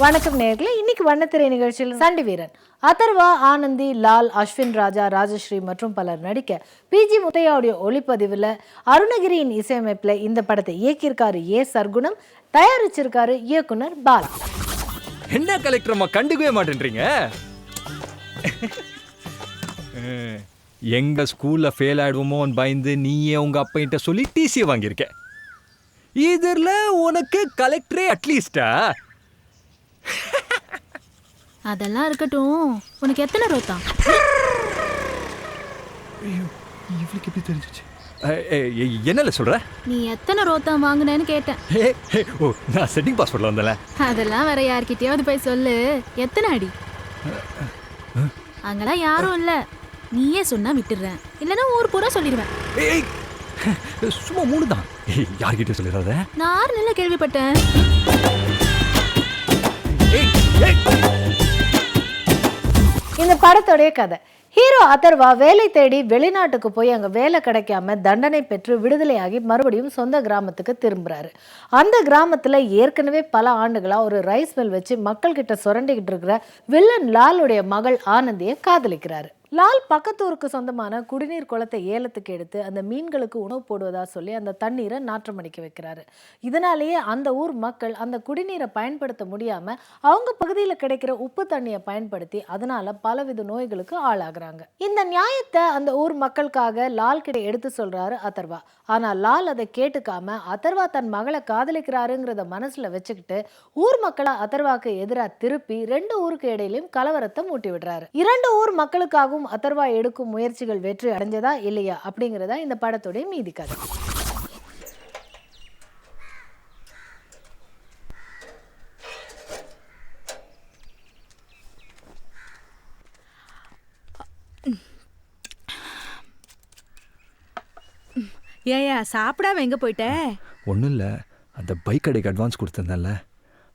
வணக்கம் நேயர்களே. இன்னைக்கு வண்ணத்திரை நிகழ்ச்சியில் சண்டி வீரன் அதர்வா, ஆனந்தி, லால், அஸ்வின் ராஜா, ராஜஸ்ரீ மற்றும் பலர் நடிக்க பிஜி முத்தையாவுடைய ஒளிப்பதிவில் அருணகிரியின் இசையமைப்பில் இந்த படத்தை இயக்கியிருக்காரு ஏ சர்க்குணம், தயாரிச்சிருக்காரு இயக்குனர் பாலா. என்ன கலெக்டர் அம்மா கண்டுக்கவே மாட்டேன்றீங்க? எங்க ஸ்கூல்ல ஃபெயில் ஆயிடுவோமோன்னு பயந்து நீயே உங்க அப்பா கிட்ட சொல்லி டிசியை வாங்கியிருக்க. இதுல உனக்கு கலெக்டரே அட்லீஸ்டா? அதெல்லாம் இருக்கட்டும், உனக்கு எத்தனை ரோத்தா? இவளுக்கு எப்படி தெரிஞ்சிச்சு? என்னல சொல்ற? நீ எத்தனை ரோத்தம் வாங்குனேன்னு கேட்டேன். ஓ, நான் செட்டிங் பாஸ்போர்ட்ல வந்தல. அதெல்லாம் வேற யார்கிட்டயாவது போய் சொல்லு. எத்தனை அடி? அங்கெல்லாம் யாரும் இல்ல, நீயே சொன்னா விட்டுடுறேன், இல்லைன்னா ஊர் பூரா சொல்லிடுவேன். சும்மா 3 தான். யார்கிட்ட சொல்லிடாத. நான் நல்ல கேள்விப்பட்டேன். இந்த படத்தோடைய கதை, ஹீரோ அதர்வா வேலை தேடி வெளிநாட்டுக்கு போய் அங்கே வேலை கிடைக்காம தண்டனை பெற்று விடுதலையாகி மறுபடியும் சொந்த கிராமத்துக்கு திரும்புறாரு. அந்த கிராமத்தில் ஏற்கனவே பல ஆண்டுகளாக ஒரு ரைஸ் மில் வச்சு மக்கள்கிட்ட சுரண்டிக்கிட்டு இருக்கிற வில்லன் லாலுடைய மகள் ஆனந்தியை காதலிக்கிறாரு. லால் பக்கத்தூருக்கு சொந்தமான குடிநீர் குளத்தை ஏலத்துக்கு எடுத்து அந்த மீன்களுக்கு உணவு போடுவதா சொல்லி அந்த தண்ணீரை நாற்றமடிக்க வைக்கிறாரு. இதனாலேயே அந்த ஊர் மக்கள் அந்த குடிநீரை பயன்படுத்த முடியாம அவங்க பகுதியில் கிடைக்கிற உப்பு தண்ணியை பயன்படுத்தி அதனால பலவித நோய்களுக்கு ஆளாகிறாங்க. இந்த நியாயத்தை அந்த ஊர் மக்களுக்காக லால் கிட்ட எடுத்து சொல்றாரு அதர்வா. ஆனா லால் அதை கேட்டுக்காம அதர்வா தன் மகளை காதலிக்கிறாருங்கிறத மனசுல வச்சுக்கிட்டு ஊர் மக்களை அதர்வாக்கு எதிராக திருப்பி 2 ஊருக்கு இடையிலும் கலவரத்தை மூட்டி விடுறாரு. 2 ஊர் மக்களுக்காக அதர்வா எடுக்கும் முயற்சிகள் வெற்றி அடைஞ்சதா இல்லையா அப்படிங்கறதா இந்த படத்துடைய மீதி கதை. ஏயா சாப்பிடாம எங்க போயிட்ட? ஒன்றும் இல்லை, அந்த பைக் கடைக்கு அட்வான்ஸ் கொடுத்துருந்தேன்ல,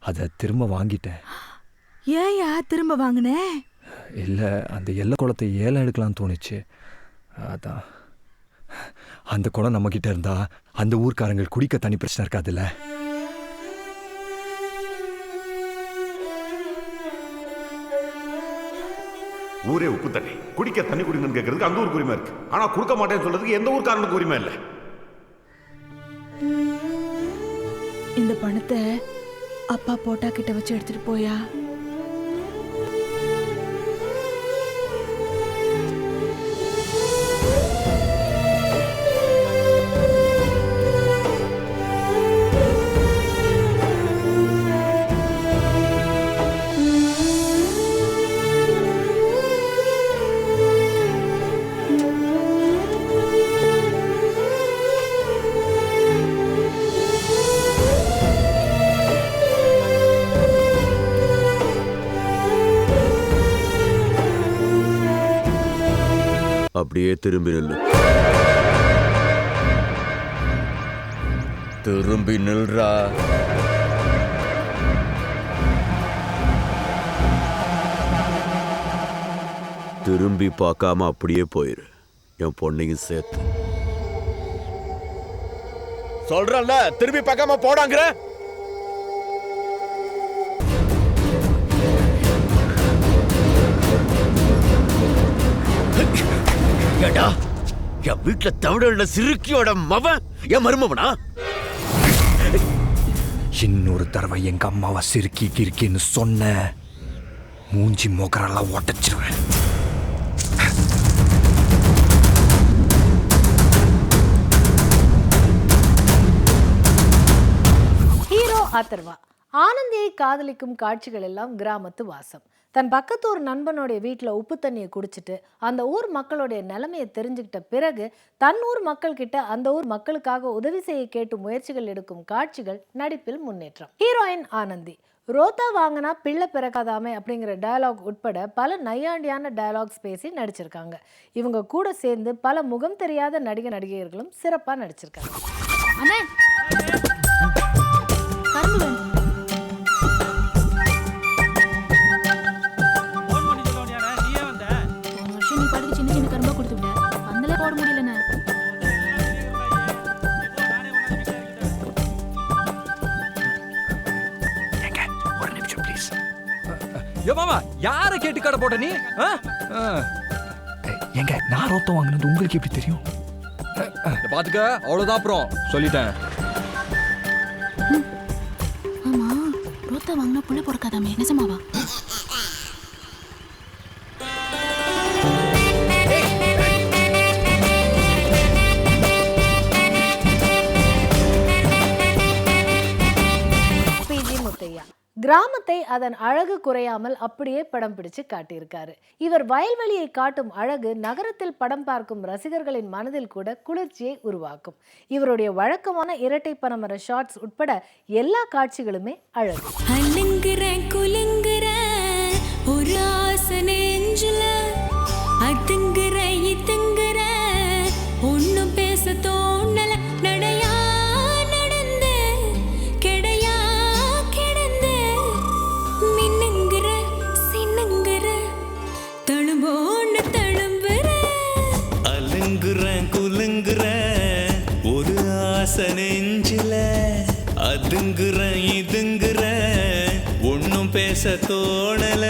அதை திரும்ப வாங்கிட்டேன். ஏயா திரும்ப வாங்கின? இல்லை, அந்த எல்லை குளத்தை ஏலம் எடுக்கலாம்னு தோணுச்சு. அதான். அந்த குளம் நம்மக்கிட்ட இருந்தா அந்த ஊர்க்காரங்க குடிக்க தண்ணி பிரச்சனை இருக்காதுல்ல. ஊரே உப்பு தண்ணி குடிக்க தண்ணி குடிங்கன்னு கேட்கறதுக்கு அந்த ஊருக்கு உரிமை இருக்கு. ஆனா கொடுக்க மாட்டேன்னு சொல்றதுக்கு எந்த ஊர்க்காரனுக்கு உரிமை இல்லை. இந்த பணத்தை அப்பா போட்டா கிட்ட வச்சு எடுத்துட்டு போயா. அப்படியே திரும்பி நில்லு. திரும்பி நில்றா. திரும்பி பார்க்காம அப்படியே போயிரு, என் பொண்ணையும் சேர்த்து. சொல்றல, திரும்பி பார்க்காம போடாங்கிற. என் வீட்டுல தமிழ சிறுக்கியோட மவன் என் மருமவனா? இன்னொரு தடவை எங்க அம்மாவை சிறுக்கி கிறுக்கின்னு சொன்ன மூஞ்சி மோக்கரெல்லாம் உடைச்சிருவேன். ஹீரோ அதர்வா ஆனந்தியை காதலிக்கும் காட்சிகள் எல்லாம் கிராமத்து வாசம். தன் பக்கத்து ஒரு நண்பனுடைய வீட்டில் உப்பு தண்ணியை குடிச்சிட்டு அந்த ஊர் மக்களுடைய நிலைமையை தெரிஞ்சுக்கிட்ட பிறகு தன் ஊர் மக்கள் கிட்ட அந்த ஊர் மக்களுக்காக உதவி செய்ய கேட்டு முயற்சிகள் எடுக்கும் காட்சிகள் நடிப்பில் முன்னேற்றம். ஹீரோயின் ஆனந்தி ரோத்தா வாங்கினா பிள்ளை பிறக்காதாமே அப்படிங்கிற டயலாக் உட்பட பல நையாண்டியான டயலாக்ஸ் பேசி நடிச்சிருக்காங்க. இவங்க கூட சேர்ந்து பல முகம் தெரியாத நடிகர்களும் சிறப்பாக நடிச்சிருக்காங்க. ஒரு நிமிஷம் ப்ளீஸ். யாரை கேட்டு கடை போட்ட நீ ஆ? ஆ. ஏங்க நான் ரோத்தம் வாங்கினது உங்களுக்கு எப்படி தெரியும்? பாத்துக்க அவ்வளவுதான், அப்புறம் சொல்லிட்டேன். ஆமா ரோத்தா வாங்கினா புள்ள பிறக்காதாமே, நிஜமாவா? பிஜி முத்தையா கிராமத்தை அதன் அழகு குறையாமல் அப்படியே படம் பிடிச்சு காட்டியிருக்காரு. இவர் வயல்வெளியை காட்டும் அழகு நகரத்தில் படம் பார்க்கும் ரசிகர்களின் மனதில் கூட குளிர்ச்சியை உருவாக்கும். இவருடைய வழக்கமான இரட்டை பனமர ஷாட்ஸ் உட்பட எல்லா காட்சிகளுமே அழகு. அலங்குற குலுங்குற ஒரு ஆசை நெஞ்சுல அதுங்குற இதுங்குற ஒன்னும் பேச தோணல நடையா நடந்த கெடையா கிடந்த மின்னுங்குற சின்னுங்குற தழும்போன்னு தழும்புற அலங்குற குலுங்குற ஒரு ஆசை நெஞ்சில அதுங்குற இதுங்குற ஒன்னும் பேச தோணல.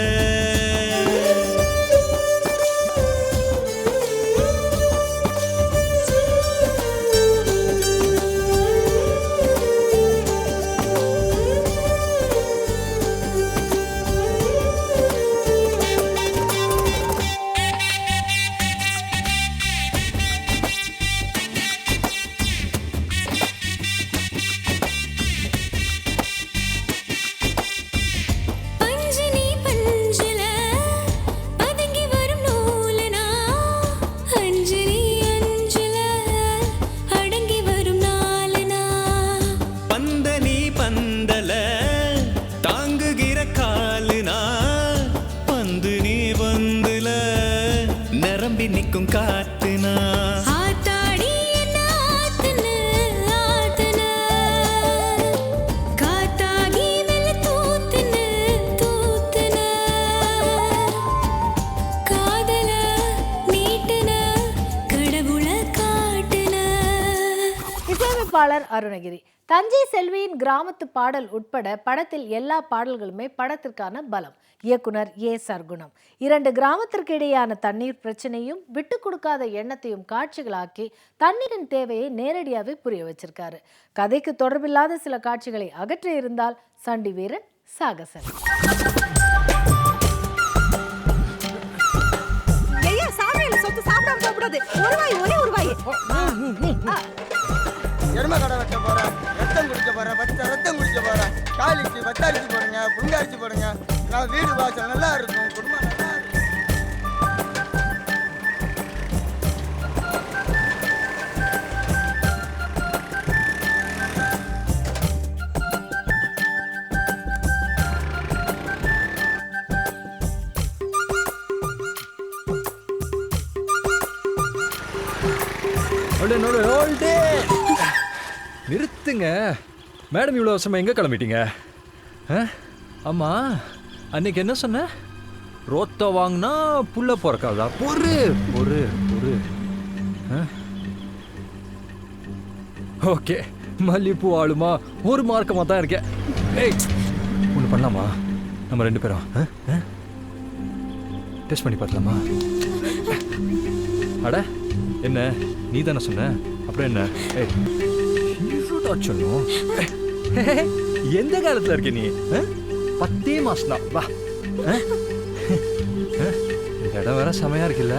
பஞ்சனி பஞ்சுல பதுங்கி வரும் நூலனா அஞ்சனி அஞ்சுல அடங்கி வரும் நாலனா பந்தனி பந்தல தாங்குகிற காலுனா பந்து நீ பந்துல நிரம்பி நிற்கும் காத்துனா ஆத்தாடி என்ன ஆத்துன ஆத்துன காத்தாகி வெள்ள தூத்துன தூத்துன காதல நீட்டுன கடவுள காட்டுன. இசையமைப்பாளர் அருணகிரி. தஞ்சை செல்வியின் கிராமத்து பாடல் உட்பட படத்தில் எல்லா பாடல்களுமே படத்திற்கான பலம். இயக்குனர் ஏ சர்க்குணம் 2 கிராமத்திற்கு இடையேயான தண்ணீர் பிரச்சனையும் விட்டு கொடுக்காத எண்ணத்தையும் காட்சிகளாக்கி தண்ணீரின் தேவையை நேரடியாகவே புரிய வச்சிருக்காரு. கதைக்கு தொடர்பில்லாத சில காட்சிகளை அகற்றி இருந்தால் சண்டி வீரன் சாகசன். ஐயா சாமியில சொத்து சாப்பிடாம போகக்கூடாது. ஒரு வாய் ஒரே ஒரு வாய். எருமை கடை வெட்ட போறேன், ரத்தம் குடிக்க போறேன், ரத்தம் குடிக்க போறேன், காலிக்கு வத்தாரிச்சு போடுங்க, புங்காரிச்சு போடுங்க. நான் வீடு வாசல் நல்லா இருக்கும், குடும்பம் நல்லா இருக்கும். நிறுத்துங்க மேடம், இவ்வளோ வருஷமா எங்கே கிளம்பிட்டீங்க? ஆமா அன்னைக்கு என்ன சொன்ன? ரோத்த வாங்கினா புள்ள பிறக்காதா? பொறு பொறு பொறு. ஓகே, மல்லிப்பூ ஆளுமா ஒரு மார்க்கமாக தான் இருக்கேன். ஏய் ஒன்று பண்ணலாமா? நம்ம 2 பேரும் டெஸ்ட் பண்ணி பார்க்கலாமா? அட என்ன நீ தானே சொன்ன, அப்புறம் என்ன? ஏய் சொல்லும் எந்த காலத்துல இருக்க நீ? 10 மாசம் தான். வா, இந்த இடம் வேற செமையா இருக்குல்ல?